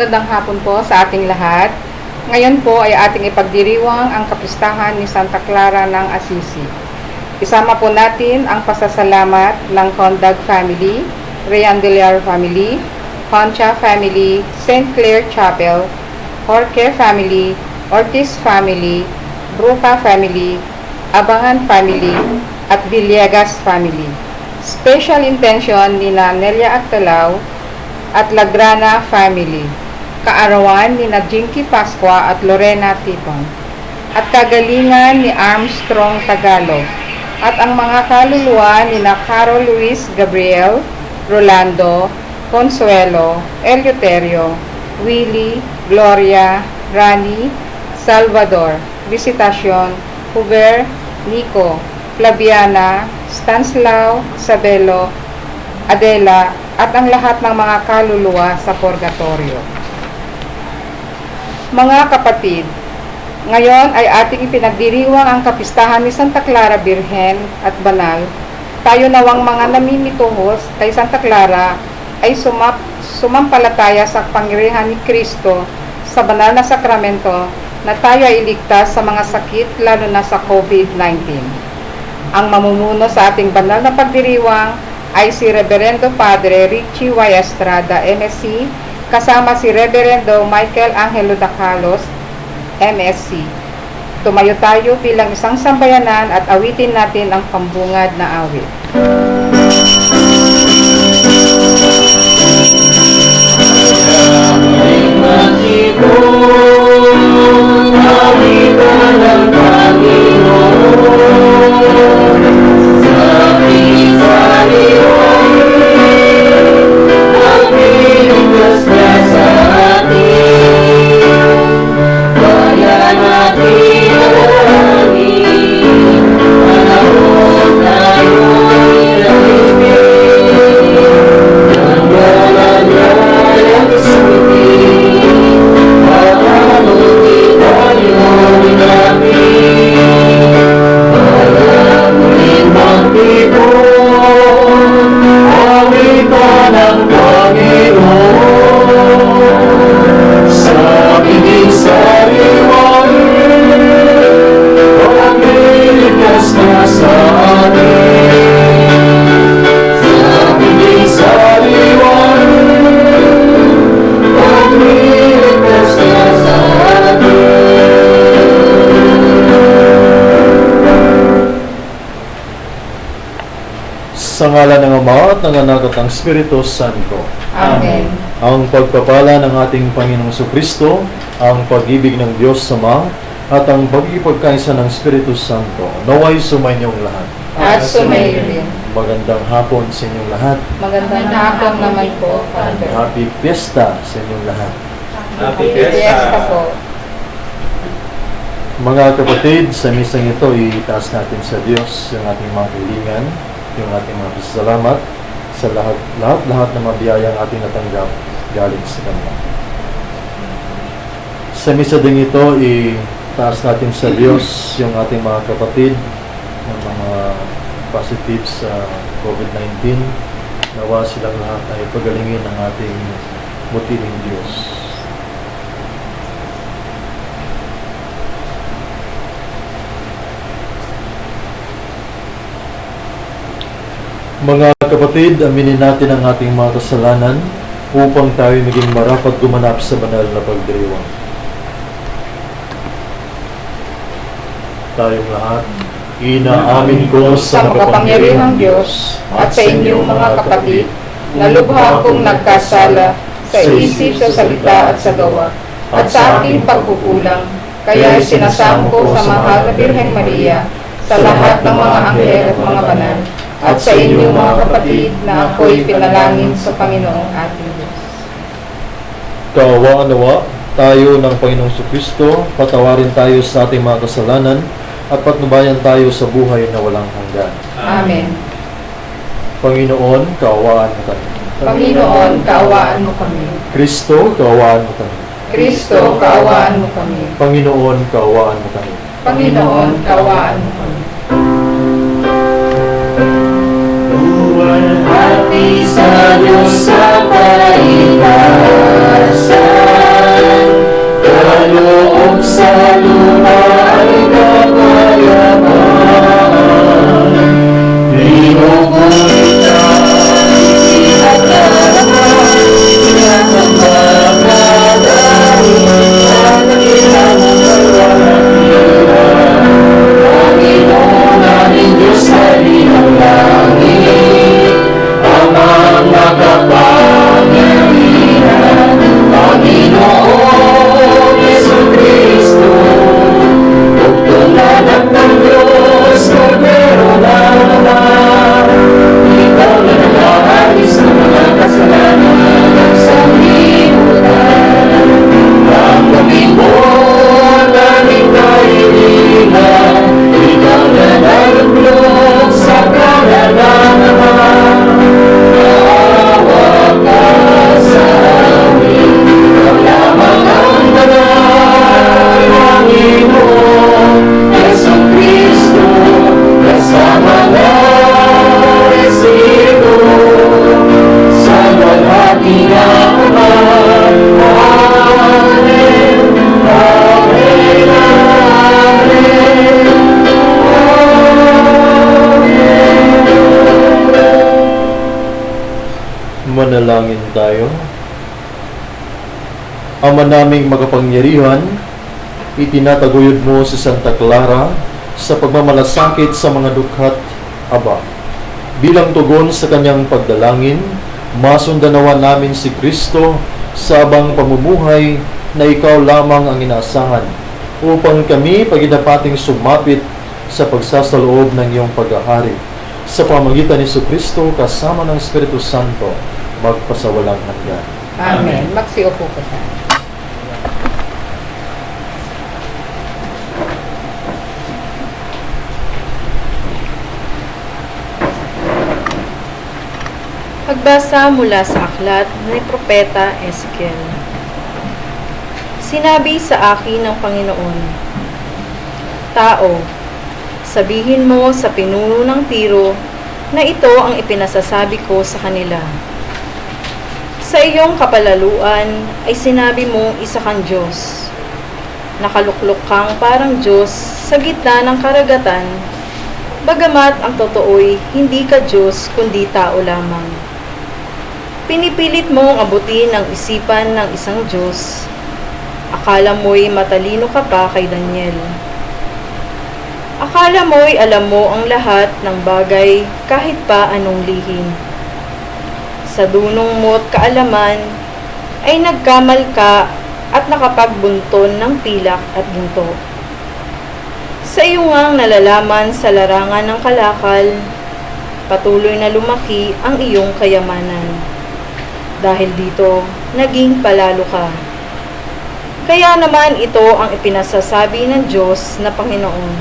magandang hapon po sa ating lahat. Ngayon po ay ating ipagdiriwang ang kapistahan ni Santa Clara ng Assisi. Isama po natin ang pasasalamat ng Condag family, Reandeliar family, Concha family, St. Clair Chapel, Jorge family, Ortiz family, Bruca family, Abangan family, at Villegas family. Special intention ni Nelia Actalao at Lagrana family, kaarawan ni Jinky Pascua at Lorena Tipon, at kagalingan ni Armstrong Tagalog, at ang mga kaluluwa ni Carol Luis Gabriel, Rolando, Consuelo, Eleuterio, Willie, Gloria, Rani, Salvador, Visitacion, Huber, Nico, Flaviana, Stanislao, Sabelo, Adela, at ang lahat ng mga kaluluwa sa purgatorio. Mga kapatid, ngayon ay ating ipinagdiriwang ang kapistahan ni Santa Clara Birhen at Banal. Tayo nawang mga namimituhos kay Santa Clara ay sumampalataya sa pangyarihan ni Kristo sa banal na sakramento na tayo ay iligtas sa mga sakit lalo na sa COVID-19. Ang mamumuno sa ating banal na pagdiriwang ay si Reverendo Padre Richie Y. Estrada, MSc, kasama si Reverendo Michael Angelo Dacalos, MSc. Tumayo tayo bilang isang sambayanan at awitin natin ang pambungad na awit. Sa ngalan ng Ama at ng Anak at ng Espiritu Santo. Amen. Ang pagpapala ng ating Panginoong Jesucristo, ang pag-ibig ng Diyos Ama, at ang pag-ipagkaisa ng Espiritu Santo, naway sumayinyong lahat. At sumayo rin. Magandang hapon sa inyong lahat. Magandang hapon naman po, Father. Happy Fiesta sa inyong lahat. Happy Fiesta po. Mga kapatid, sa misang ito, itaas natin sa Diyos yung ating mga hilingan, yung ating mga pasasalamat sa lahat ng mga biyayang ating natanggap galing sa Kanya. Sa misa din ito, itaas natin sa Diyos yung ating mga kapatid ng mga positive sa COVID-19. Nawa silang lahat ay pagalingin ng ating mutiling Diyos. Mga kapatid, aminin natin ang ating mga kasalanan upang tayo maging marapat gumanap sa banal na pagdiriwang. Tayong lahat, inaamin ko sa makapangyarihang Diyos at sa inyong mga kapatid na lubha akong nagkasala sa isip, sa salita at sa gawa at sa aking pagkukulang. Kaya sinasamo ko sa mahal na Birheng Maria, sa lahat ng mga anghel at mga banal, at sa inyong mga kapatid na ako'y pinalangin sa Panginoong ating Diyos. Kaawaan-awa tayo ng Panginoong Jesucristo, patawarin tayo sa ating mga kasalanan, at patnubayan tayo sa buhay na walang hanggan. Amen. Panginoon, kaawaan mo kami. Panginoon, kaawaan mo kami. Kristo, kaawaan mo kami. Kristo, kaawaan mo kami. Panginoon, kaawaan mo kami. Panginoon, kaawaan mo kami. Buwan Pati sa Diyos sa kaitaasan, kaloob sa lupa ay kapayapaan. Pinupulit tayo at lahat, pinatambag na dahil at kailangan pagwalang Panginoon namin Diyos sa linang langit, Amang makapangyarihan, Panginoon Jesucristo, Bugtong anak ng Diyos, Kordero ng Ama, Ikaw na nag-aalis ng mga kasalanan at sanlibutan. Ang lumingkod naming kahilingan, Ikaw na nalublog sa kanan ng Ama. Maawa ka sa amin, Ikaw lamang ang banal, Panginoon Jesucristo, kasama ng Espiritu, sa walhati na Ama. Amen. Amen. Manalangin tayo. Ama naming makapangyarihan, itinataguyod mo si Santa Clara sa pagmamalasakit sa mga dukhat, Aba. Bilang tugon sa kanyang pagdalangin, masundanawa namin si Kristo sa abang pamumuhay na ikaw lamang ang inaasahan, upang kami paginapating sumapit sa pagsasaloob ng iyong paghahari. Sa pamamagitan ni Kristo kasama ng Espiritu Santo, magpasawalang hanggan. Amen. Magsiupo po siya. Pagbasa mula sa aklat ni Propeta Ezekiel. Sinabi sa akin ng Panginoon, Tao, sabihin mo sa pinuno ng Tiro na ito ang ipinasasabi ko sa kanila. Sa iyong kapalaluan ay sinabi mo isa kang Diyos. Nakaluklok kang parang Diyos sa gitna ng karagatan, bagamat ang totoo'y hindi ka Diyos kundi tao lamang. Pinipilit mong abutin ang isipan ng isang Diyos. Akala mo'y matalino ka pa kay Daniel. Akala mo'y alam mo ang lahat ng bagay kahit pa anong lihim. Sa dunong mo't kaalaman ay nagkamal ka at nakapagbunton ng pilak at ginto. Sa iyo ngang nalalaman sa larangan ng kalakal, patuloy na lumaki ang iyong kayamanan. Dahil dito, naging palalo ka. Kaya naman ito ang ipinasasabi ng Diyos na Panginoon.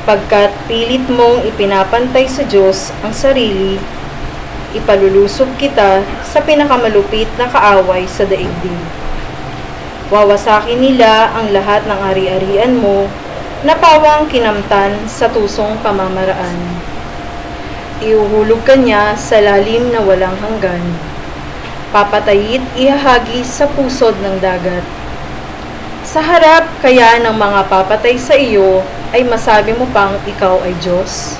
Pagkat pilit mong ipinapantay sa Diyos ang sarili, ipalulusob kita sa pinakamalupit na kaaway sa daigdig. Wawasakin nila ang lahat ng ari-arian mo na pawang kinamtan sa tusong pamamaraan. Iuhulog ka niya sa lalim na walang hanggan. Papatayit ihahagi sa pusod ng dagat. Sa harap kaya ng mga papatay sa iyo ay masabi mo pang ikaw ay Diyos?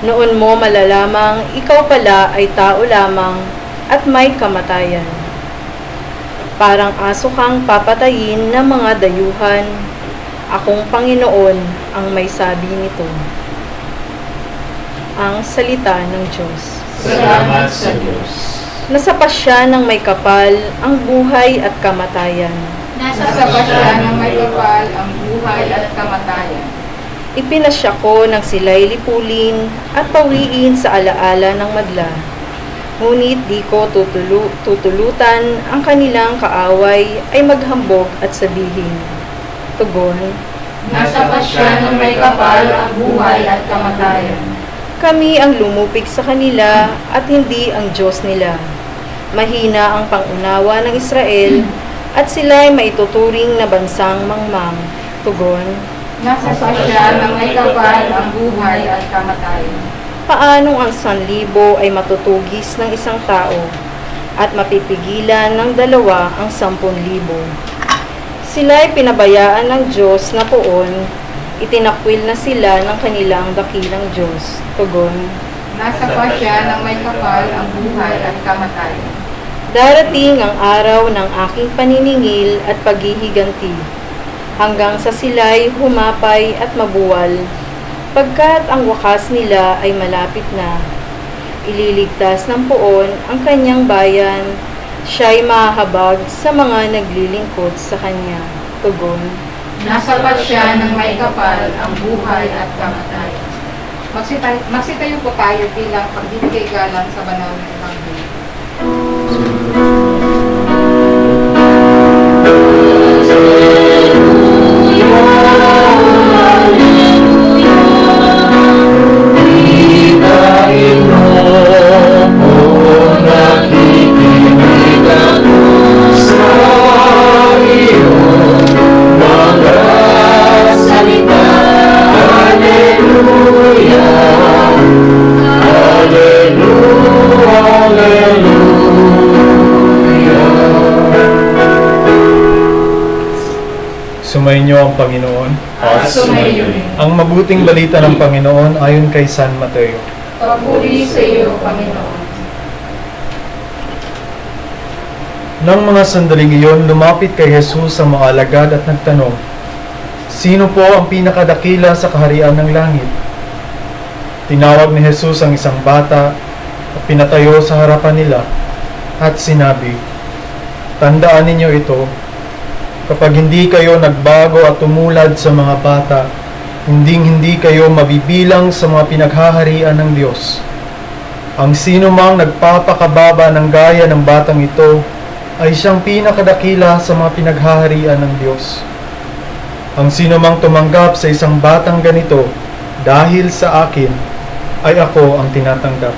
Noon mo malalamang ikaw pala ay tao lamang at may kamatayan. Parang aso kang papatayin ng mga dayuhan, akong Panginoon ang may sabi nito. Ang salita ng Diyos. Salamat sa Diyos. Nasa pasya ng may kapal ang buhay at kamatayan. Nasa pasya ng may kapal ang buhay at kamatayan. Ipinasya ko ng sila'y lipulin at pawiin sa alaala ng madla. Ngunit di ko tutulutan ang kanilang kaaway ay maghambog at sabihin. Tugon, Nasa pasya ng may kapal ang buhay at kamatayan. kami ang lumupig sa kanila at hindi ang Diyos nila. Mahina ang pangunawa ng Israel at sila'y maituturing na bansang mangmang. Tugon, Nasa pasya ng may kapal ang buhay at kamatayan. paanong ang 1,000 ay matutugis ng isang tao at mapipigilan ng 2 ang 10,000. Sila ay pinabayaan ng Diyos na poon, itinakwil na sila ng kanilang dakilang Diyos. Tugon, Nasa pasya ng may kapal ang buhay at kamatayan. darating ang araw ng aking paniningil at paghihiganti, hanggang sa sila'y humapay at mabuwal, pagkat ang wakas nila ay malapit na. Ililigtas ng poon ang kanyang bayan, siya'y mahahabag sa mga naglilingkod sa kanya. Tugon, Nasa pasya ng may kapal ang buhay at kamatayan. Magsitayo po tayo bilang pagbibigay galang sa banal na Ebanghelyo. Sumainyo ang Panginoon. At sumayo rin. Ang mabuting balita ng Panginoon ayon kay San Mateo. Papuri sa iyo, Panginoon. Nang mga sandaling iyon, lumapit kay Jesus ang mga alagad at nagtanong, "Sino po ang pinakadakila sa kaharian ng langit?" Tinawag ni Jesus ang isang bata at pinatayo sa harapan nila at sinabi, "Tandaan ninyo ito, kapag hindi kayo nagbago at tumulad sa mga bata, hindi kayo mabibilang sa mga pinaghaharian ng Diyos. Ang sino mang nagpapakababa ng gaya ng batang ito, ay siyang pinakadakila sa mga pinaghaharian ng Diyos. Ang sino mang tumanggap sa isang batang ganito dahil sa akin, ay ako ang tinatanggap.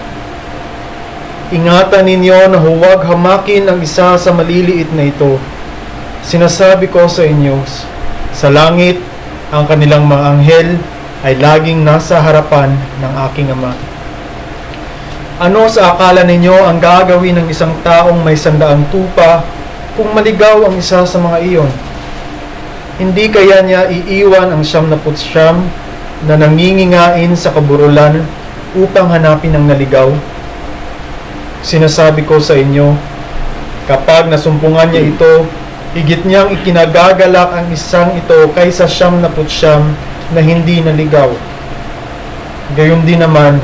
Ingatan ninyo na huwag hamakin ang isa sa maliliit na ito. Sinasabi ko sa inyo, sa langit, ang kanilang mga anghel ay laging nasa harapan ng aking Ama. Ano sa akala ninyo ang gagawin ng isang taong may 100 tupa kung maligaw ang isa sa mga iyon? Hindi kaya niya iiwan ang 99 na nangingingain sa kaburulan upang hanapin ang naligaw? Sinasabi ko sa inyo, kapag nasumpungan niya ito, higit niyang ikinagagalak ang isang ito kaysa 99 na hindi naligaw. Gayon din naman,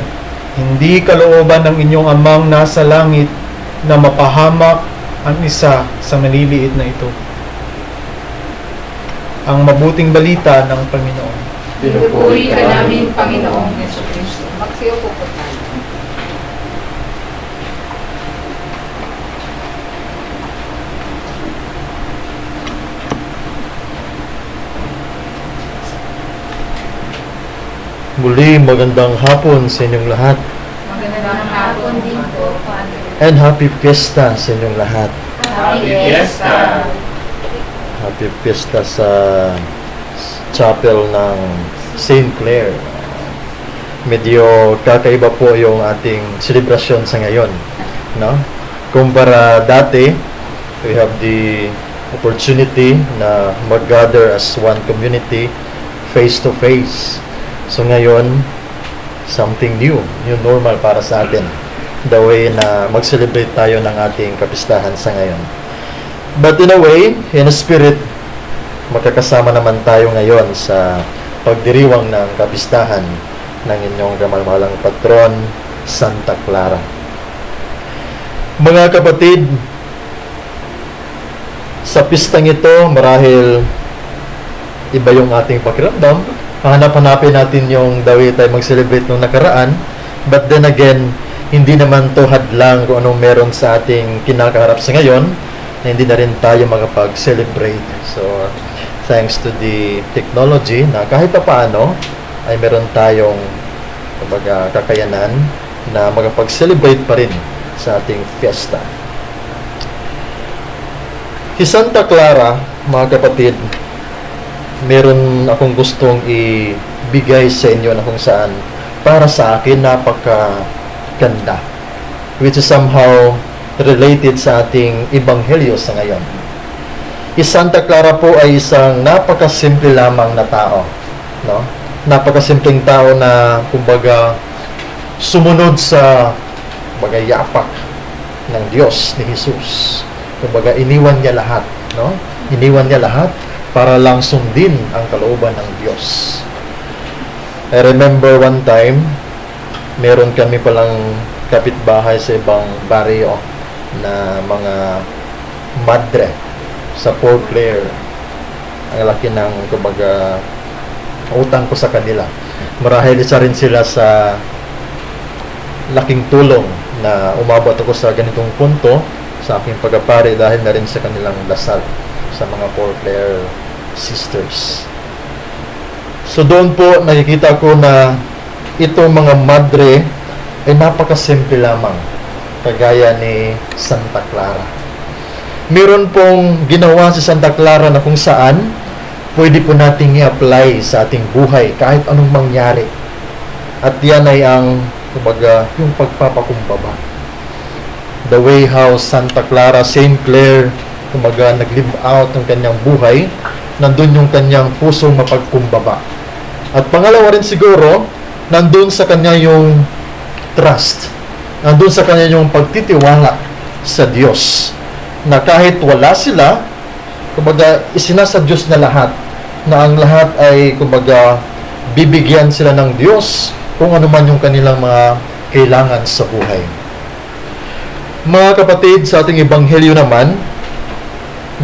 hindi kalooban ng inyong amang nasa langit na mapahamak ang isa sa maliliit na ito." Ang mabuting balita ng Panginoon. Pinupuri ka namin, Panginoong Jesucristo. Magsiyo po tayo. Muli, magandang hapon sa inyong lahat. Magandang hapon din po, Father. And happy fiesta sa inyong lahat. Happy Fiesta! Happy fiesta sa chapel ng St. Clair. Medyo kakaiba po yung ating celebration sa ngayon, no? Kumpara dati, we have the opportunity na mag-gather as one community face to face. So ngayon, something new normal para sa atin. The way na mag-celebrate tayo ng ating kapistahan sa ngayon. But in a way, in a spirit, magkakasama naman tayo ngayon sa pagdiriwang ng kapistahan ng inyong kamalmahalang patron, Santa Clara. Mga kapatid, sa pistang ito, marahil iba yung ating pakiramdam. Hanap-hanapin natin yung dawi tayo mag-celebrate nung nakaraan. But then again, hindi naman to hadlang kung anong meron sa ating kinakaharap sa ngayon na hindi na rin tayo makapag-celebrate. So, thanks to the technology na kahit pa paano ay meron tayong kakayanan na makapag-celebrate pa rin sa ating fiesta. Si Santa Clara, mga kapatid, meron akong gustong ibigay sa inyo na kung saan para sa akin napakaganda, which is somehow related sa ating ebanghelyo sa ngayon. Si Santa Clara po ay isang napakasimple lamang na tao, no? Napakasimpleng tao na kumbaga sumunod sa yapak ng Diyos ni Jesus. Kumbaga iniwan niya lahat, no? Iniwan niya lahat para lang sundin ang kalooban ng Diyos. I remember one time, meron kami palang kapitbahay sa ibang barrio na mga madre sa Fort Blair. Ang laki ng kumbaga utang ko sa kanila. Marahil isa rin sila sa laking tulong na umabot ako sa ganitong punto sa aking pagpapari dahil na rin sa kanilang dasal sa mga Fort Blair sisters. So doon po nakikita ko na itong mga madre ay napakasimple lamang, kagaya ni Santa Clara. Meron pong ginawa si Santa Clara na kung saan pwede po nating i-apply sa ating buhay kahit anong mangyari. At yan ay ang kumbaga yung pagpapakumbaba. The way how Santa Clara, Saint Clare, kumbaga nag-live out ng kanyang buhay, nandun yung kanyang pusong mapagkumbaba. At pangalawa rin siguro, nandun sa kanya yung trust. Nandun sa kanya yung pagtitiwala sa Diyos. Na kahit wala sila, kumbaga isinasa Diyos na lahat. Na ang lahat ay kumbaga bibigyan sila ng Diyos kung ano man yung kanilang mga kailangan sa buhay. Mga kapatid, sa ating ebanghelyo naman,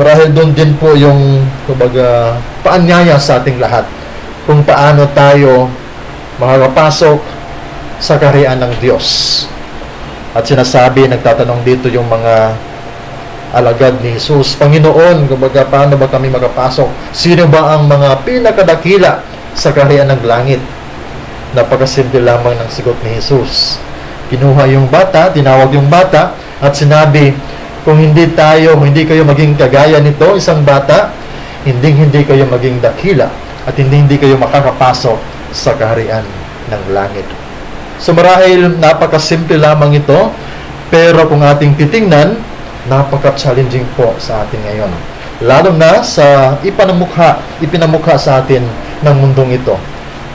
marahil doon din po yung kumbaga paanyaya sa ating lahat kung paano tayo makakapasok sa kaharian ng Diyos. At sinasabi, nagtatanong dito yung mga alagad ni Jesus, Panginoon, kumbaga paano ba kami makapasok? Sino ba ang mga pinakadakila sa kaharian ng langit? Napakasimple lamang ng sigot ni Jesus. Kinuha yung bata, tinawag yung bata, at sinabi, kung hindi kayo maging kagaya nito, isang bata, hindi kayo maging dakila at hindi kayo makakapasok sa kaharian ng langit. So marahil napakasimple lamang ito, pero kung ating titingnan, napaka-challenging po sa atin ngayon. Lalo na sa ipinamukha sa atin ng mundong ito.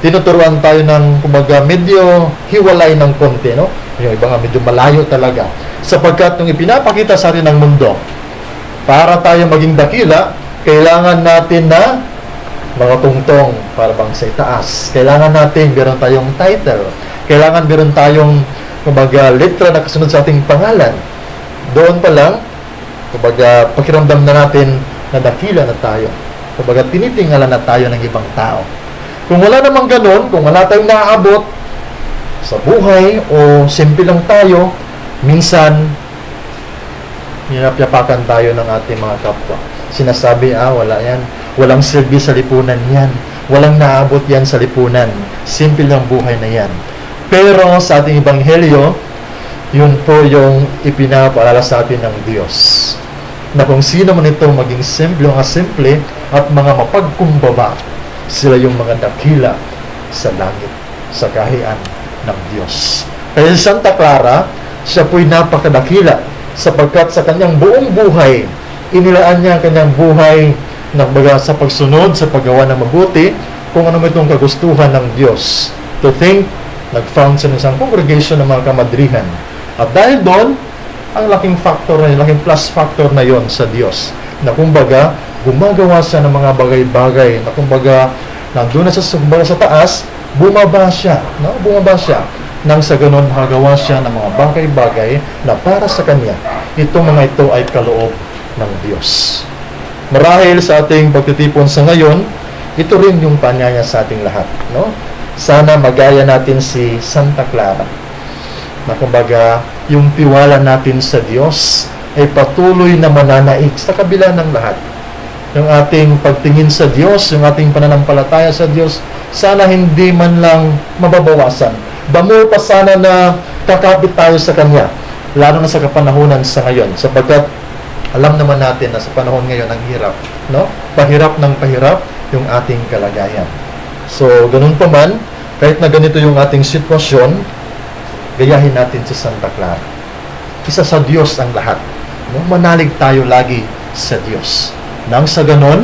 Tinuturuan tayo ng kumbaga medyo hiwalay ng konti, no? Yung iba nga medyo malayo talaga. Sapagkat yung ipinapakita sa atin ng mundo, para tayo maging dakila, kailangan natin na mga tungtong para bang sa itaas. Kailangan natin meron tayong title. Kailangan meron tayong kumbaga letra na kasunod sa ating pangalan. Doon pa lang, kumbaga pakiramdam na natin na dakila na tayo. Kumbaga tinitingala na tayo ng ibang tao. Kung wala namang ganun, kung wala tayong naaabot sa buhay o simple lang tayo, minsan yapakan tayo ng ating mga kapwa. Sinasabi, wala yan. Walang silbi sa lipunan yan. Walang naabot yan sa lipunan. Simple lang buhay na yan. Pero sa ating ebanghelyo, yun po yung ipinapaalala sa atin ng Diyos. Na kung sino man ito maging simple, mga simple at mga mapagkumbaba, sila yung mga dakila sa langit, sa kaharian ng Diyos. Kaya si Santa Clara, siya po'y napakadakila sapagkat sa kanyang buong buhay, inilaan niya ang kanyang buhay sa pagsunod, sa paggawa ng mabuti, kung ano itong kagustuhan ng Diyos. To think, nag-found sa isang congregation ng mga kamadrihan. At dahil doon, ang laking factor na yun, laking plus factor na yon sa Diyos. Na kumbaga, gumagawa siya ng mga bagay-bagay, na kumbaga, nandun na sa taas, bumaba siya. No? Bumaba siya. Nang sa ganun, hagawa siya ng mga bagay-bagay na para sa kanya. Itong mga ito ay kaloob ng Diyos. Marahil sa ating pagtitipon sa ngayon, ito rin yung panyaya sa ating lahat. No? Sana magaya natin si Santa Clara. Na kumbaga, yung tiwala natin sa Diyos ay patuloy na mananaig sa kabila ng lahat. Yung ating pagtingin sa Diyos, yung ating pananampalataya sa Diyos, sana hindi man lang mababawasan. Damo pa sana na kakapit tayo sa Kanya, lalo na sa kapanahunan sa ngayon. Sapagkat alam naman natin na sa panahon ngayon ang hirap, no? Pahirap ng pahirap yung ating kalagayan. So, ganun pa man, Kahit na ganito yung ating sitwasyon, gayahin natin si Santa Clara. Isa sa Diyos ang lahat. No? Manalig tayo lagi sa Diyos. Nang sa ganon,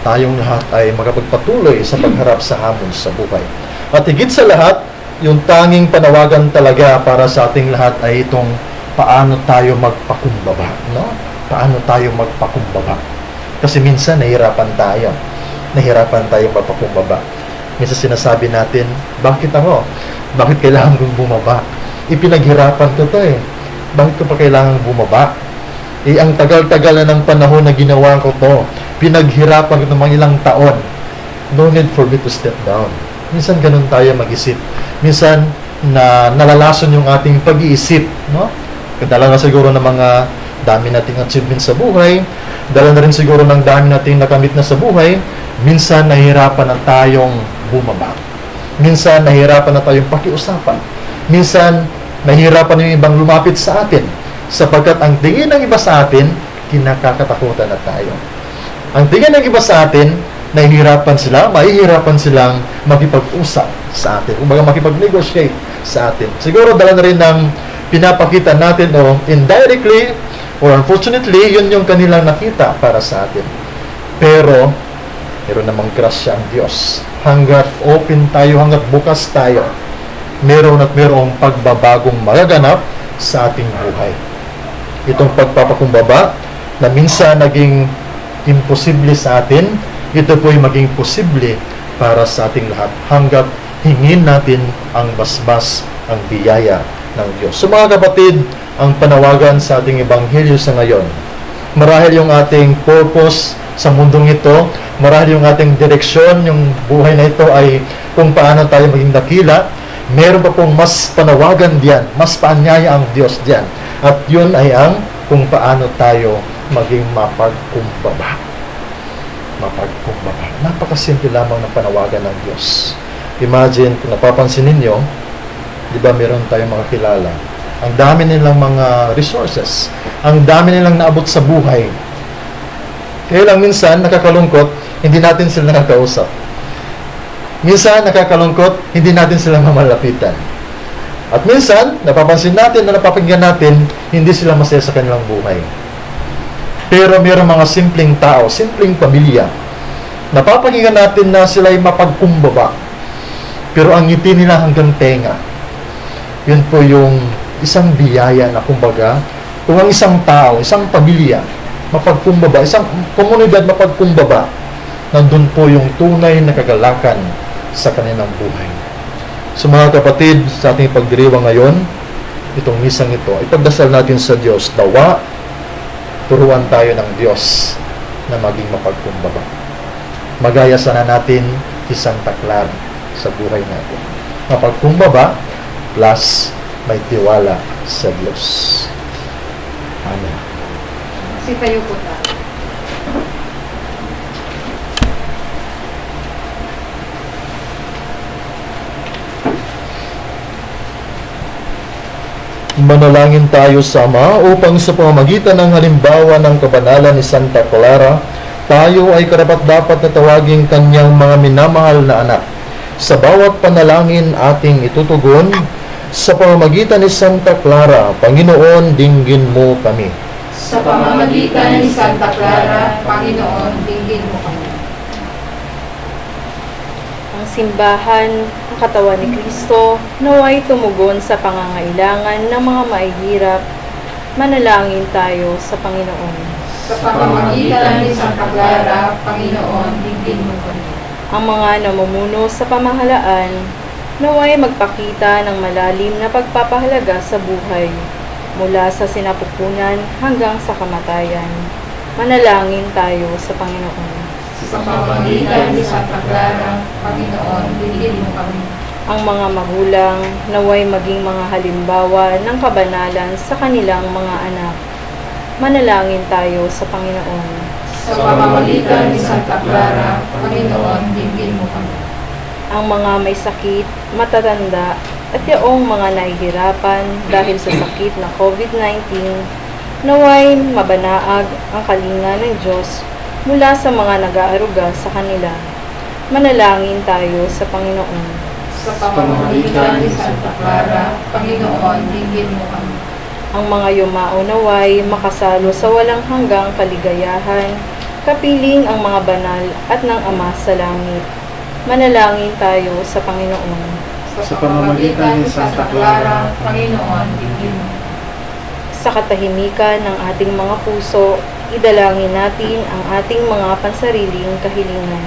tayong lahat ay makapagpatuloy sa pagharap sa hamon sa buhay. At higit sa lahat, yung tanging panawagan talaga para sa ating lahat ay itong paano tayo magpakumbaba. No? Paano tayo magpakumbaba. Kasi minsan nahihirapan tayo. Nahihirapan tayo magpakumbaba. Minsan sinasabi natin, bakit ako? Bakit kailangan kong bumaba? Ipinaghirapan ko to eh. Bakit ko pa kailangan bumaba? Ang tagal-tagal na ng panahon na ginawa ko to. Pinaghirapan ko ng mga ilang taon. No need for me to step down. Minsan ganun tayo mag-isip. Minsan na nalalason yung ating pag-iisip. No? Dala na siguro ng mga dami nating achievements sa buhay. Dala na rin siguro ng dami nating nakamit na sa buhay. Minsan nahihirapan na tayong bumaba. Minsan nahihirapan na tayong pakiusapan. Minsan nahihirapan yung ibang lumapit sa atin. Sapagkat ang tingin ng iba sa atin, kinakatakutan na tayo. Ang tingin ng iba sa atin, mahihirapan silang makipag-usap sa atin. Kumbaga makipag-negotiate sa atin. Siguro dala na rin ng pinapakita natin o indirectly or unfortunately, yun yung kanilang nakita para sa atin. Pero, meron namang grasya ang Diyos. Hanggat open tayo, hanggat bukas tayo, meron at merong pagbabagong magaganap sa ating buhay. Itong pagpapakumbaba na minsan naging imposible sa atin, ito po'y maging posible para sa ating lahat hanggat hingin natin ang basbas, ang biyaya ng Diyos. So mga kapatid, ang panawagan sa ating ebanghelyo sa ngayon, marahil yung ating purpose sa mundong ito, marahil yung ating direksyon, yung buhay na ito ay kung paano tayo maging dakila, meron pa pong mas panawagan diyan, mas paanyaya ang Diyos diyan. At yun ay ang kung paano tayo maging mapagkumbaba. Mapagkumbaba. Napakasimple lamang ng panawagan ng Diyos. Imagine, kung napapansin ninyo, di ba meron tayong mga kilala, ang dami nilang mga resources, ang dami nilang naabot sa buhay. Kaya lang minsan, nakakalungkot, hindi natin sila nakakausap. Minsan, nakakalungkot, hindi natin sila mamalapitan. At minsan, napapansin natin na napapakinggan natin, hindi sila masaya sa kanilang buhay. Pero mayroong mga simpleng tao, simpleng pamilya, napapakinggan natin na sila ay mapagkumbaba. Pero ang ngiti nila hanggang tenga. Yun po yung isang biyaya na kumbaga, kung ang isang tao, isang pamilya, mapagkumbaba, isang komunidad mapagkumbaba, nandun po yung tunay na kagalakan sa kanilang buhay. So mga kapatid, sa ating pagdiriwang ngayon, itong misang ito, ipagdasal natin sa Diyos, dawa, turuan tayo ng Diyos na maging mapagkumbaba. Magaya sana natin si Santa Clara sa buhay natin. Mapagkumbaba, plus may tiwala sa Diyos. Amen. Si tayo po tayo. Manalangin tayo sama upang sa pamamagitan ng halimbawa ng kabanalan ni Santa Clara, tayo ay karapat-dapat na tawaging kanyang mga minamahal na anak. Sa bawat panalangin ating itutugon, sa pamamagitan ni Santa Clara, Panginoon, dinggin mo kami. Sa pamamagitan ni Santa Clara, Panginoon, dinggin mo kami. Ang simbahan, ang katawan ni Kristo, naway tumugon sa pangangailangan ng mga maihirap. Manalangin tayo sa Panginoon. Sa pamamagitan ni Santa Clara, Panginoon, dinggin mo kami. Ang mga namumuno sa pamahalaan, naway magpakita ng malalim na pagpapahalaga sa buhay, mula sa sinapupunan hanggang sa kamatayan. Manalangin tayo sa Panginoon. Sa pamamagitan ni Santa Clara, Panginoon, dinggin mo kami. Ang mga magulang naway maging mga halimbawa ng kabanalan sa kanilang mga anak. Manalangin tayo sa Panginoon. Sa pamamagitan ni Santa Clara, Panginoon, dinggin mo kami. Ang mga may sakit, matatanda, at yaong mga nahihirapan dahil sa sakit na COVID-19, naway mabanaag ang kalinga ng Diyos mula sa mga nag-aaruga sa kanila. Manalangin tayo sa Panginoon. Sa pamamagitan ni Santa Clara, Panginoon, dinggin mo kami. Ang mga yumao naway makasalo sa walang hanggang kaligayahan, kapiling ang mga banal at ng Ama sa langit. Manalangin tayo sa Panginoon. Sa pamamagitan ni Santa Clara, Panginoon, dinggin mo. Sa katahimikan ng ating mga puso, idalangin natin ang ating mga pansariling kahilingan.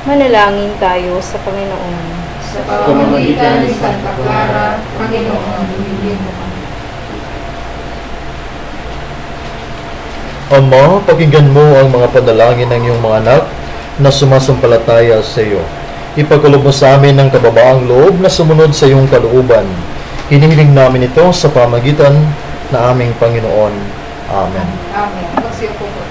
Manalangin tayo sa Panginoon. Sa pamamagitan ni Santa Clara, Panginoon, dinggin mo kami. Ama, pakinggan mo ang mga panalangin ng iyong mga anak na sumasampalataya sa iyo. Ipagkaloob mo sa amin ang kababaang loob na sumunod sa iyong kalooban. Hinihiling namin ito sa pamagitan na aming Panginoon. Amen. Amen. Magsiupo po.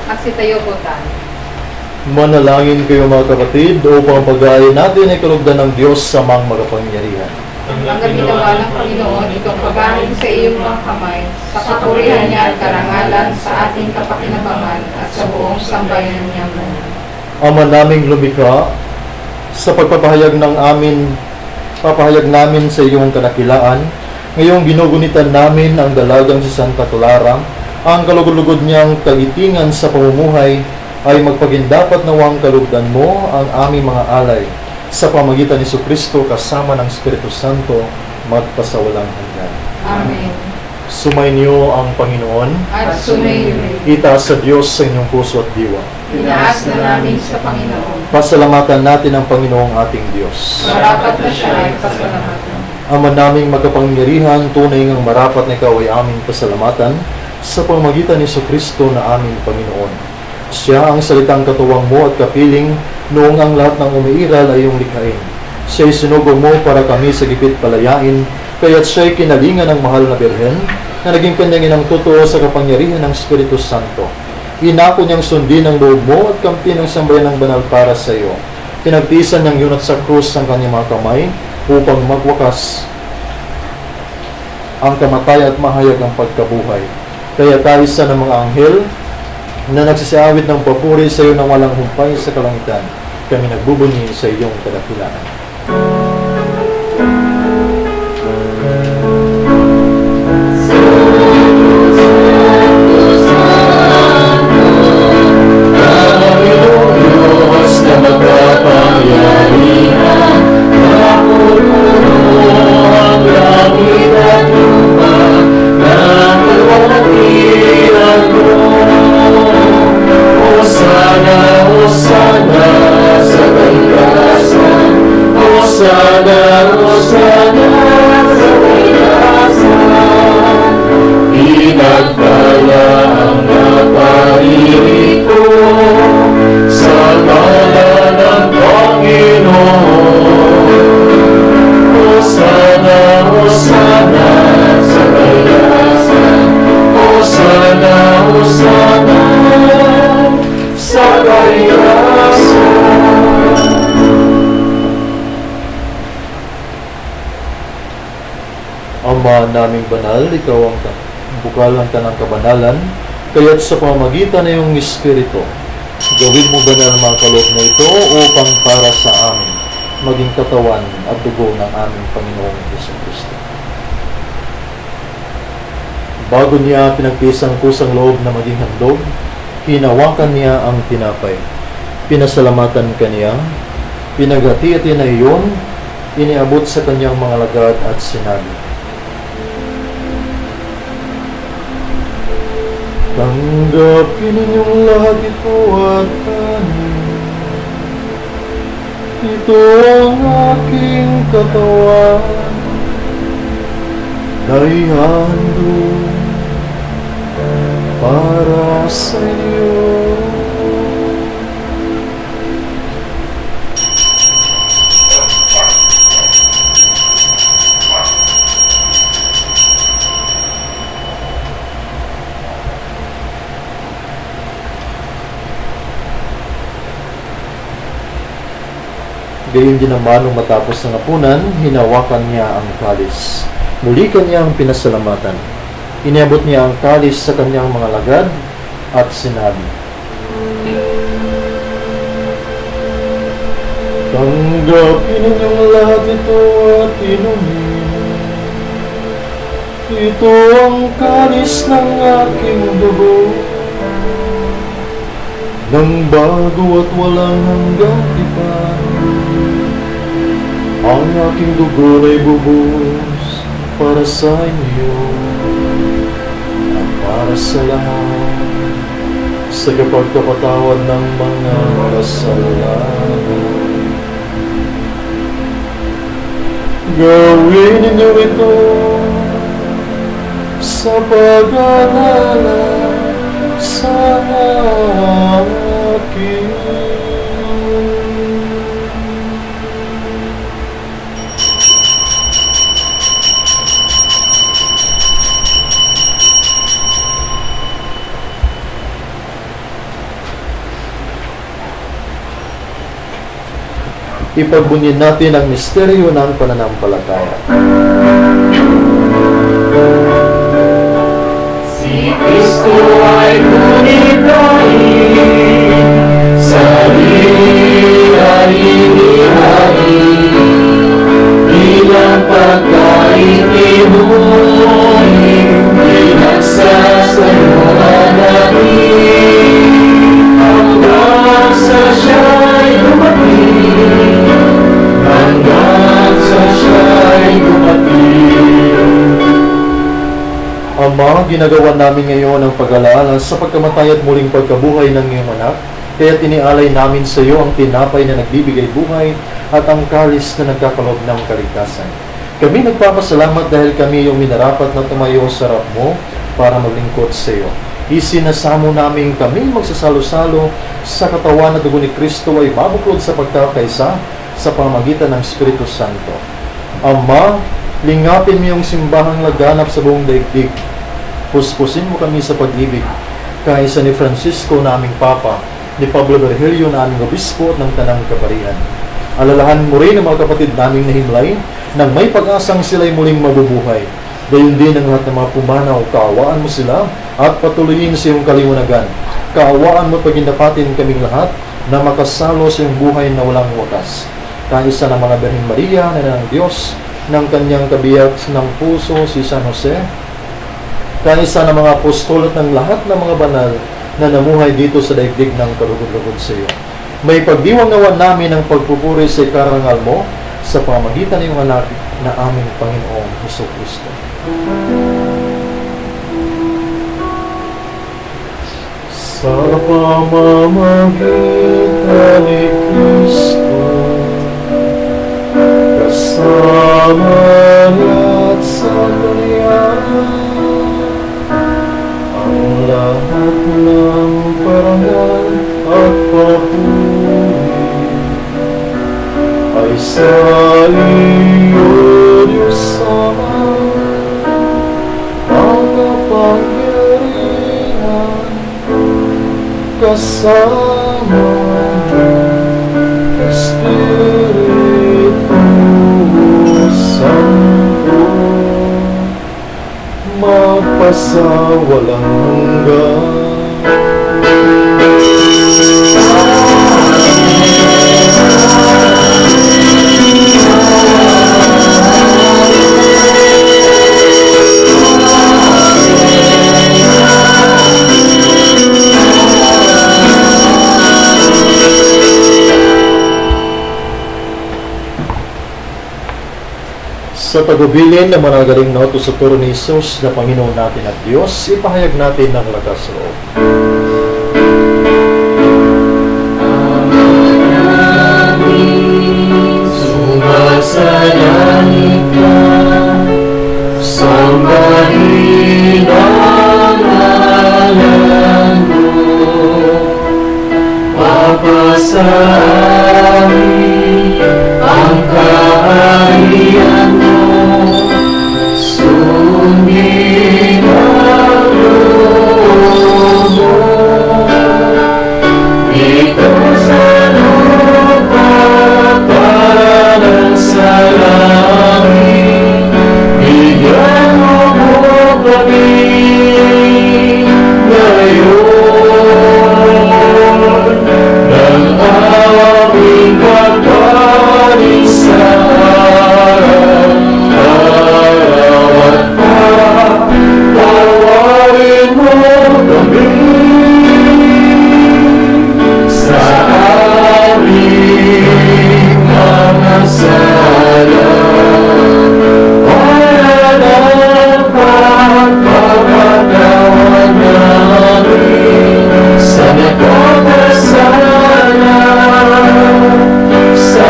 Magsitayo po tayo. Manalangin kayo mga kapatid upang pag-aayon natin ay kalugdan ng Diyos sa mga makapangyarihan. Ang ginawa ng Panginoon itong paghain sa iyong mga kamay, sa kapurihan niya at karangalan sa ating kapakinabangan at sa buong sambayan niya. Ama naming lumikha, sa papahayag namin sa iyong kanakilaan, ngayong ginugunitan namin ang dalagang si Santa Clara, ang kalugod-lugod niyang kagitingan sa pamumuhay ay magpagindapat nawang kalugdan mo ang aming mga alay sa pamagitan ni Jesucristo kasama ng Espiritu Santo magpasawalang hanggan. Amen. Sumainyo ang Panginoon. At sumayin rin. Itaas sa Diyos sa inyong puso at diwa. Tinaas na namin sa Panginoon. Pasalamatan natin ang Panginoong ating Diyos. Marapat na siya ay pasalamatan. Ama naming magkapangyarihan, tunay ngang marapat na ikaw ay aming pasalamatan sa pamamagitan ni Jesucristo na aming Panginoon. Siya ang salitang katuwang mo at kapiling noong ang lahat ng umiiral ay iyong likhain. Siya'y sinugo mo para kami sa gipit palayain, kaya't siya'y kinalingan ng mahal na Birhen na naging kanyang inang totoo sa kapangyarihan ng Espiritu Santo. Inako niyang sundin ang loob mo at kampi ng sambayan ng banal para sa iyo. Pinagtiisan niyang yunat sa krus ang kanyang mga kamay upang magwakas ang kamatayan at mahayag ang pagkabuhay. Kaya tayo sa ng mga anghel na nagsisiawit ng papuri sa iyo ng walang humpay sa kalangitan, kami nagbubunyi sa iyong kadakilaan. Hosana sa kantasan Ama naming banal, ikaw ang bukal ng tanang kabanalan, kaya't sa pamamagitan ng iyong Espiritu, gawin mo banal ang mga kaloob na ito upang para sa amin, maging katawan at dugo ng aming Panginoong Jesucristo. Bago niya pinagtiis ang kusang loob na maging handog, hinawakan niya ang tinapay. Pinasalamatan kaniya, pinaghati-hati na iyon, iniabot sa kanyang mga lagad at sinabi, "Tanggapin ninyong lahat ito at kanin. Ito ang aking katawan, naihandog para sa iyo." Gayon din naman nung matapos ng hapunan, hinawakan niya ang kalis. Muli kanyang pinasalamatan. Iniabot niya ang kalis sa kanyang mga lagad at sinabi, "Tanggapin ninyong lahat ito at inumin. Ito ang kalis ng aking dugo, ng bago at walang hanggang tipan. Ang aking dugo ay bubuhos para sa inyo at para sa lahat sa kapagpapatawad ng mga kasalanan. Gawin ninyo ito sa pag-aalala sa akin." Ipagbunyin natin ang misteryo ng pananampalataya. Si Kristo ay punitahin, sa lilig ay inihain, bilang pagkain inumin, pinagsasaluhan natin, hanggang sa siya'y dumating, hanggang sa siya'y dumating. Ama, ginagawa namin ngayon ang pag-alala sa pagkamatay at muling pagkabuhay ng iyong anak, kaya tinialay namin sa iyo ang tinapay na nagbibigay buhay at ang kalis na nagkakaloob ng kaligtasan. Kami nagpapasalamat dahil kami yung minarapat na tumayo sa harap mo para maglingkod sa iyo. Isinasamo namin kami magsasalo-salo sa katawan na dugo ni Kristo ay mabuklod sa pagkakaisa sa pamamagitan ng Espiritu Santo. Ama, lingapin mo yung simbahang laganap sa buong daigdig. Puspusin mo kami sa pag-ibig, kaisa ni Francisco na aming Papa, ni Pablo Virgilio na aming Obispo at ng Tanang Kaparian. Alalahan mo rin ang mga kapatid naming nahimlay nang may pag-asang sila'y muling mabubuhay. Gayon din ang lahat ng mga pumanaw, kaawaan mo sila at patuloyin sa iyong kaliwanagan. Kaawaan mo at pagindapatin kaming lahat na makasalo sa iyong buhay na walang wakas. Kaisa ng mga Birhen Maria na ng Diyos, ng kanyang kabiyak ng puso si San Jose, kaisa ng mga apostol at ng lahat ng mga banal na namuhay dito sa daigdig ng kalugod-lugod sa iyo. May pagdiwang nawa namin ang pagpupuri sa ikarangal mo sa pamagitan ng iyong anak na aming Panginoong Jesucristo. Sa pamamagitan ni Kristo, kasama at sa Kanya, ang lahat ng parangal at papuri ay sa iyo, Diyos Ama, makapangyarihan, kasama Espiritu Santo, magpasawalang hanggan. Sa tagubilin ng managaling na utos sa turo ni Jesus na Panginoon natin at Diyos, ipahayag natin ng lakas loob. Sumasalangit ka, sambahin ang ngalan mo, papasahin ang kaharian mo, sundin ang loob mo, dito sa lupa para ng sa langit, bigyan mo kami ngayon ng aming pagkain sa araw at patawarin mo kami sa aming mga sala. Para ng pagpapatawad namin sa nagkakasala sa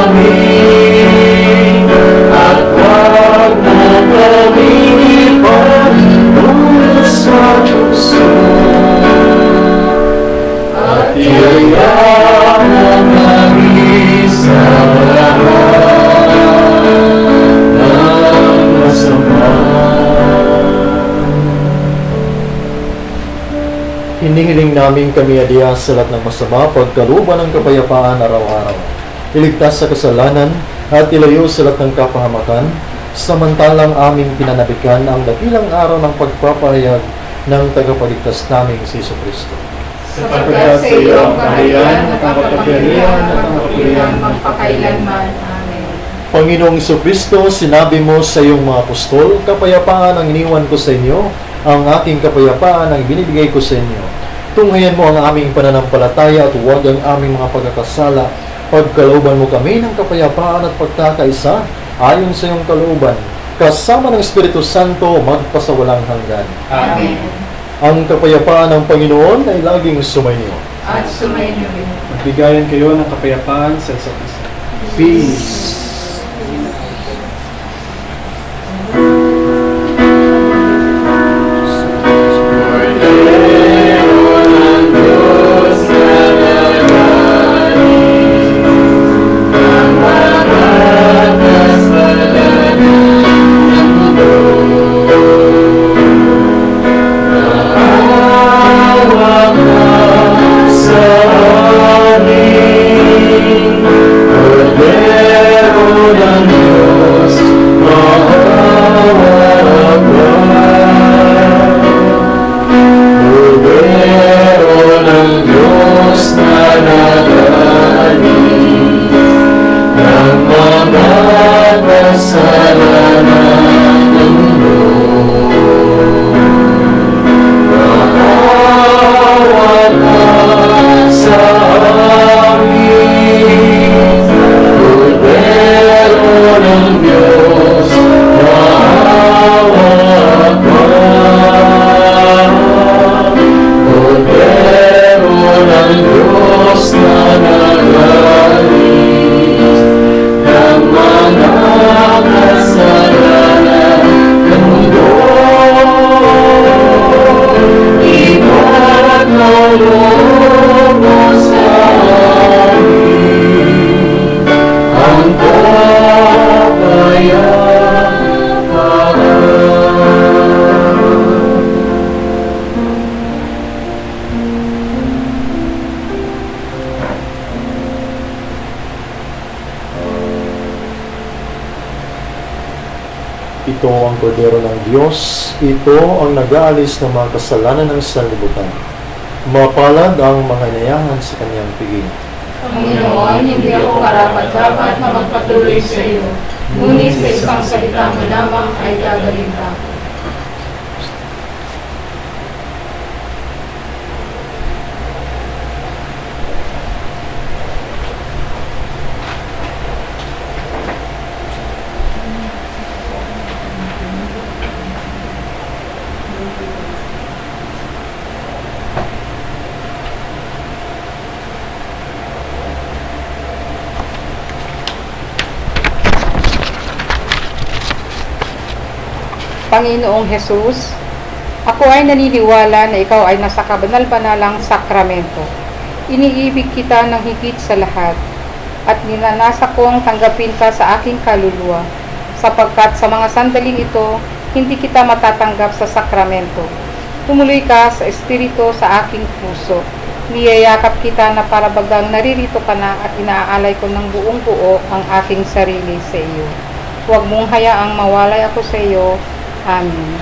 amin, at wag mo kaming ipagdulot sa puso, at iyayaw mo kami sa lahat ng masama. Hinihiling namin kami adiya sa lahat ng masama, pagkaluban ng kapayapaan araw-araw. Iligtas sa kasalanan at ilayo sa lahat ng kapahamakan, samantalang aming pinanabikan ang dakilang araw ng pagpapahayag ng tagapagligtas naming si Jesucristo. Sapagkat sa iyo ang kaharian at ang kapangyarihan at ang kapulian magpakailanman. Amen. Panginoong Jesucristo, sinabi mo sa iyong mga apostol, kapayapaan ang iniwan ko sa inyo, ang aking kapayapaan ang binibigay ko sa inyo. Tunghayan mo ang aming pananampalataya at huwag ang aming mga pagkakasala. Pagkalooban mo kami ng kapayapaan at pagkakaisa ayon sa iyong kalooban, kasama ng Espiritu Santo magpasawalang hanggan. Amen. Ang kapayapaan ng Panginoon ay laging sumainyo. At sumayin niyo rin. Magbigayan kayo ng kapayapaan sa isa't isa. Peace. Sa amin, Cordero Ito ang kordero ng Diyos. Ito ang nag-aalis ng mga kasalanan ng sanlibutan. Mapalad ang mga inayahan sa kanyang piging. Panginoon, hindi ako karapat-dapat na magpatuloy sa iyo. Ngunit sa isang salita mo lamang ay gagaling ka. Panginoong Jesus, ako ay naniniwala na ikaw ay nasa kabanal-banalang sakramento. Iniibig kita ng higit sa lahat at ninanasa kong tanggapin ka sa aking kaluluwa sapagkat sa mga sandaling ito, hindi kita matatanggap sa sakramento. Tumuloy ka sa espiritu sa aking puso. Niyayakap kita na parabagang naririto ka na at inaalay ko ng buong buo ang aking sarili sa iyo. Huwag mong hayaang mawalay ako sa iyo. Amen.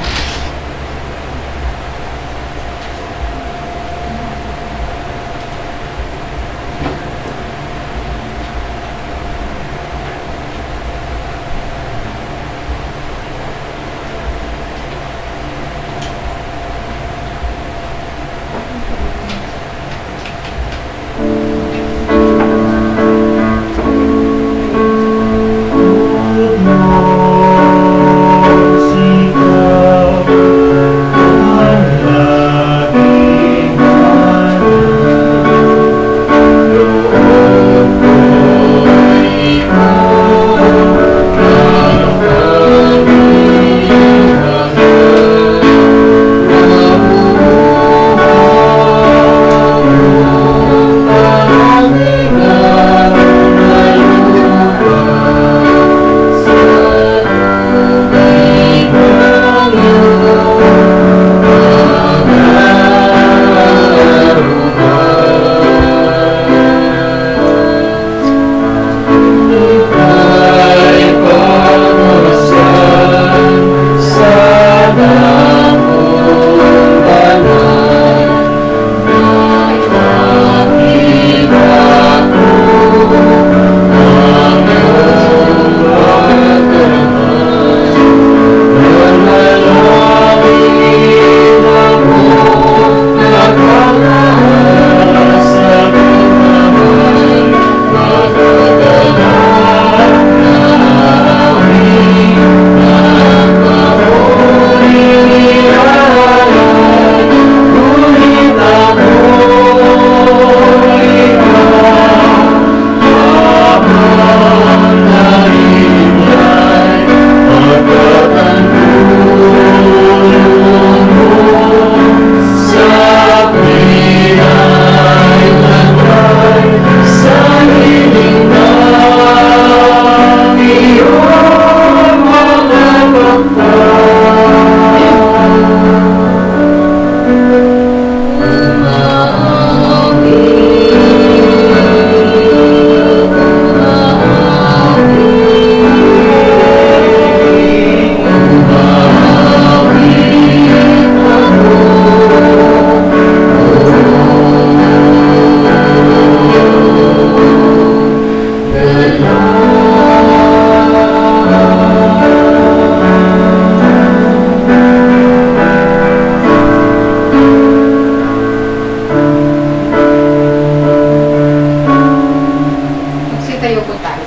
Magsitayo po tayo.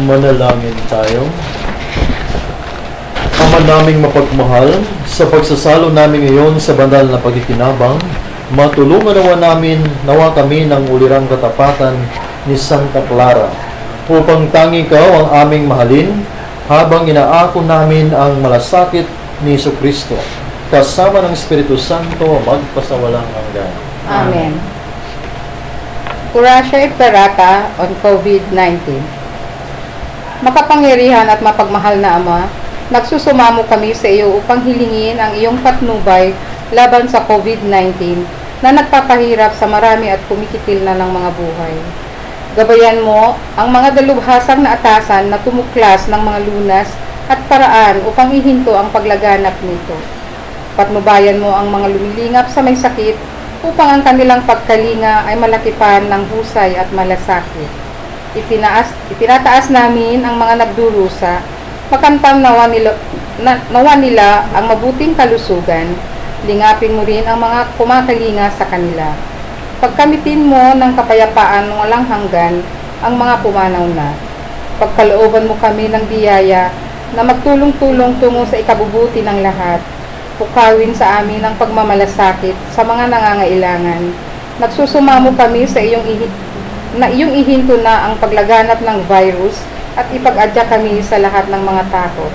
Manalangin tayo. Ama naming mapagmahal, sa pagsasalo namin ngayon sa banal na pagkikinabang, matulungan nawa kami ng ulirang katapatan ni Santa Clara, upang tangi ikaw ang aming mahalin, habang inaako namin ang malasakit ni Jesucristo, kasama ng Espiritu Santo magpasawalang hanggan. Amen. Kurasya Ipperata on COVID-19. Makapangyarihan at mapagmahal na Ama, nagsusumamo kami sa iyo upang hilingin ang iyong patnubay laban sa COVID-19 na nagpapahirap sa marami at kumikitil na ng mga buhay. Gabayan mo ang mga dalubhasang na atasan na tumuklas ng mga lunas at paraan upang ihinto ang paglaganap nito. Patnubayan mo ang mga lumilingap sa may sakit upang ang kanilang pagkalinga ay malakipan ng husay at malasakit. Itinataas namin ang mga nagdurusa, makamtan nawa nila ang mabuting kalusugan. Lingapin mo rin ang mga kumakalinga sa kanila. Pagkamitin mo ng kapayapaan walang hanggan ang mga pumanaw na. Pagkalooban mo kami ng biyaya na magtulong-tulong tungo sa ikabubuti ng lahat. Pukawin sa amin ang pagmamalasakit sa mga nangangailangan. Nagsusumamo kami sa iyong ihinto na ang paglaganap ng virus at ipag-adya kami sa lahat ng mga takot.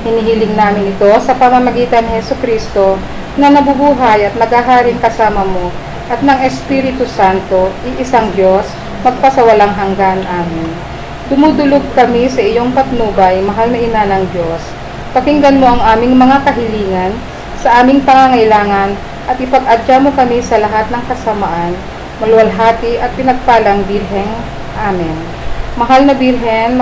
Hinihiling namin ito sa pamamagitan ni Jesucristo na nabubuhay at naghaharing kasama mo at ng Espiritu Santo, iisang Diyos, magpasawalang hanggan. Amen. Dumudulog kami sa iyong patnubay, mahal na ina ng Diyos. Pakinggan mo ang aming mga kahilingan sa aming pangangailangan at ipag-adya mo kami sa lahat ng kasamaan, maluwalhati at pinagpalang Birhen. Amen. Mahal na Birhen,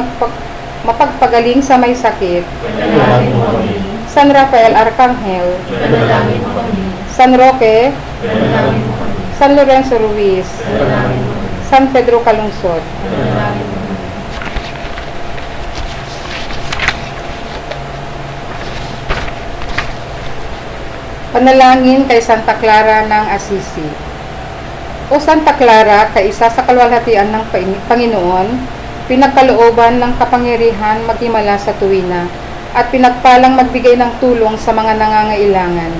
mapagpagaling sa may sakit. Panalangin mo kami. San Rafael Arcangel, Panalangin mo kami. San Roque, Panalangin mo kami. San Lorenzo Ruiz, Panalangin mo kami. San Pedro Calungsod. Panalangin mo kami. Panalangin kay Santa Clara ng Assisi. O Santa Clara, kaisa sa kalwalhatian ng Panginoon, pinagkalooban ng kapangyarihan maghimala sa tuwina at pinagpalang magbigay ng tulong sa mga nangangailangan.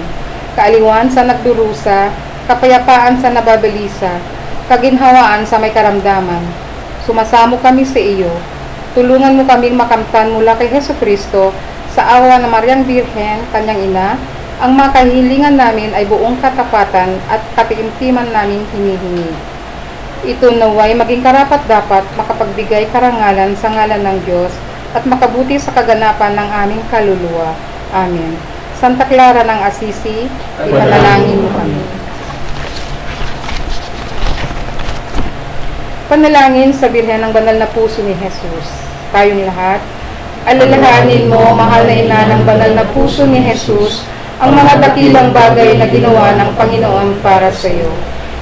Kaaliwan sa nagdurusa, kapayapaan sa nababalisa, kaginhawaan sa may karamdaman. Sumasamo kami sa iyo. Tulungan mo kaming makamtan mula kay Jesucristo sa awa ng Mariang Birhen, kanyang ina. Ang mga kahilingan namin ay buong katapatan at katiimtiman namin hinihingi. Ito naway maging karapat-dapat makapagbigay karangalan sa ngalan ng Diyos at makabuti sa kaganapan ng aming kaluluwa. Amen. Santa Clara ng Assisi, ipanalangin mo kami. Panalangin sa Birhen ng Banal na Puso ni Jesus. Tayong lahat, alalahanin mo, mahal na ina ng Banal na Puso ni Jesus, ang mga dakilang bagay na ginawa ng Panginoon para sa iyo.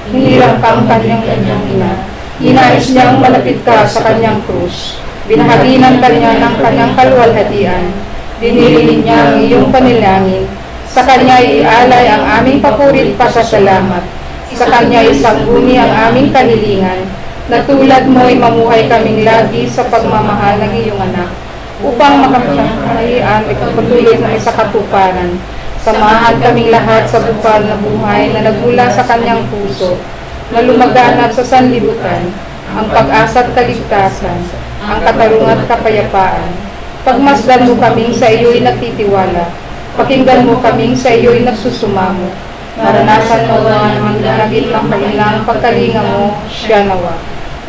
Hinirang kang kanyang ina. Inais niyang malapit ka sa kanyang krus. Binahaginan ka niya ng kanyang kaluwalhatian. Dinilin niya ang iyong panalangin. Sa kanya ialay ang aming papurit pasasalamat. Sa kanya isangguni ang aming kahilingan. Na tulad mo'y mamuhay kaming lagi sa pagmamahal ng iyong anak. Upang makapagpahian at patuloy na isa katuparan. Samahan kaming lahat sa bukal na buhay na nagmula sa kanyang puso, na lumaganap sa sanlibutan, ang pag-asa at kaligtasan, ang katarungan at kapayapaan. Pagmasdan mo kaming sa iyo'y nagtitiwala, pakinggan mo kaming sa iyo'y nagsusumamo, maranasan mo ang lahagit ng kanilang pagkalinga mo, siya nawa.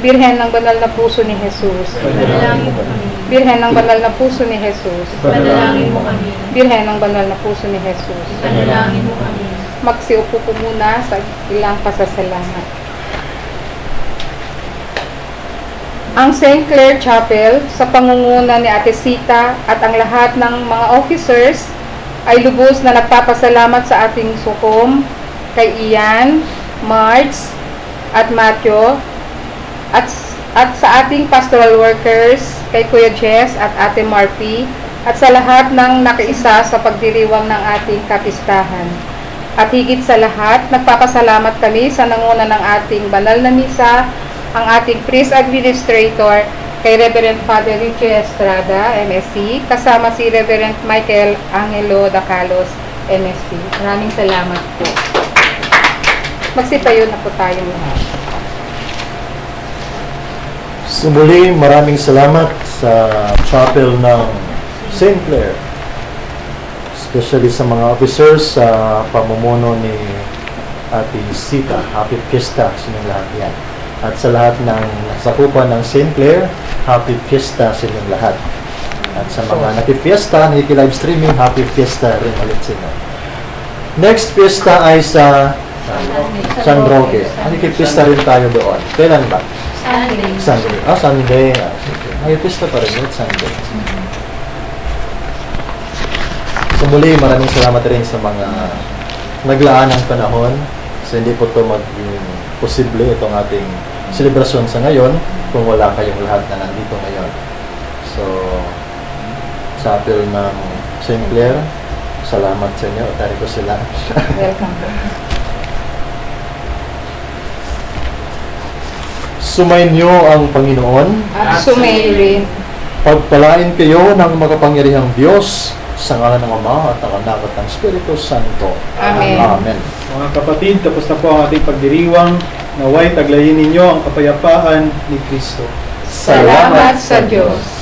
Birhen ng Banal na Puso ni Jesus. Panalangin mo kami. Birhen ng Banal na Puso ni Jesus. Panalangin mo kami. Birhen ng Banal na Puso ni Jesus. Panalangin mo kami. Magsiupo po muna sa ilang pasasalamat. Ang St. Clare Chapel sa pangunguna ni Ate Sita at ang lahat ng mga officers ay lubos na nagpapasalamat sa ating sukom kay Ian, Marge at Matthew at sa ating pastoral workers kay Kuya Jess at Ate Marpy at sa lahat ng nakiisa sa pagdiriwang ng ating kapistahan. At higit sa lahat, nagpapasalamat kami sa nanguna ng ating banal na misa, ang ating priest administrator kay Reverend Father Richie Estrada, MSc, kasama si Reverend Michael Angelo Dacalos, MSc. Maraming salamat po. Magsipayo na po tayong lahat. Muli, maraming salamat sa chapel ng St. Clare. Especially sa mga officers sa pamumuno ni Ate Sita. Happy Fiesta sa inyong lahat yan. At sa lahat ng sakupan ng St. Clare, Happy Fiesta sa inyong lahat. At sa mga nakifiesta, nakiki-live streaming, Happy Fiesta rin ulit sa inyo. Next fiesta ay sa San Roque. Nakikipista rin tayo doon. Kailan ba? Sunday. Sunday. Sunday. Sige. Nakikipista pa rin yun, Sunday. So muli, maraming salamat rin sa mga naglaan ng panahon. So hindi po ito maging posible itong ating selebrasyon sa ngayon kung wala kayong lahat na nandito ngayon. So, sa apel ng St. Clair, salamat sa inyo. Tari ko sila. Welcome po. Sumainyo ang Panginoon. At sumayo rin. Pagpalain kayo ng makapangyarihang Diyos sa ngalan ng Ama at ng Anak at ng Espiritu Santo. Amen. Amen. Mga kapatid, tapos na po ang ating pagdiriwang. Naway taglayin ninyo ang kapayapaan ni Kristo. Salamat sa Diyos.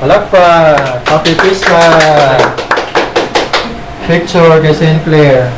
Palakpak! Happy Christmas! Picture kay St. Clair.